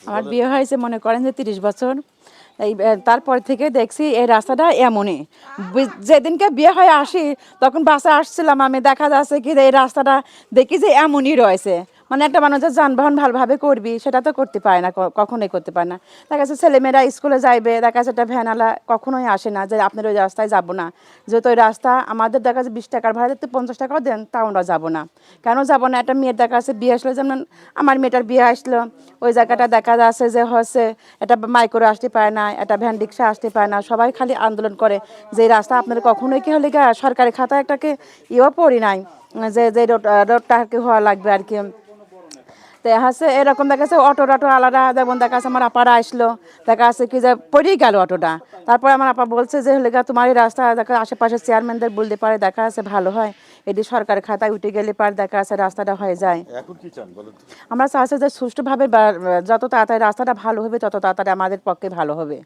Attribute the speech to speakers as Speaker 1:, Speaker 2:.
Speaker 1: আমার বিয়ে হয়েছে মনে করেন যে 30 বছর। এই তারপর থেকে দেখছি এই রাস্তাটা এমনই। যেদিনকে বিয়ে হয়ে আসি তখন বাসে আসছিলাম, আমি দেখা যাচ্ছে কি যে এই রাস্তাটা দেখি যে এমনই রয়েছে। মানে একটা মানুষ যে যানবাহন ভালোভাবে করবি সেটা তো করতে পারে না, কখনোই করতে পারে না। দেখা যাচ্ছে ছেলেমেয়েরা স্কুলে যাইবে, দেখা যাচ্ছে একটা ভ্যানালা কখনোই আসে না যে আপনার ওই রাস্তায় যাবো না, যেহেতু ওই রাস্তা আমাদের দেখা যাচ্ছে 20 টাকার ভাড়া দিতে 50 টাকাও দেন, তাও আমরা যাবো না। কেন যাবো না? একটা মেয়ের দেখা যাচ্ছে বিয়ে আসলো, যেমন আমার মেয়েটার বিয়ে আসলো, ওই জায়গাটা দেখা যাচ্ছে যে হচ্ছে এটা মাইক্রো আসতে পারে না, এটা ভ্যান রিক্সা আসতে পারে না, সবাই খালি আন্দোলন করে যে এই রাস্তা আপনার কখনোই কি হলে সরকারি খাতায় একটাকে ইয়েও পড়ি নাই যে যে রোডটা আর কি হওয়া লাগবে আর কি। তো হচ্ছে এরকম দেখা যাচ্ছে অটো আলাদা, যেমন দেখা যাচ্ছে আমার আপারা আসলো, দেখা যাচ্ছে কি যে পড়েই গেল অটোটা। তারপরে আমার আপা বলছে যে হলে তোমার এই রাস্তা দেখা আশেপাশে চেয়ারম্যানদের বলতে পারে, দেখা যাচ্ছে ভালো হয়, এটি সরকারের খাতায় উঠে গেলে পার দেখা যাচ্ছে রাস্তাটা হয়ে যায়।
Speaker 2: এখন কি চান বলেন তো?
Speaker 1: আমরা চাচ্ছি যে সুষ্ঠুভাবে যত তাড়াতাড়ি রাস্তাটা ভালো হবে তত তাড়াতাড়ি আমাদের পক্ষে ভালো হবে।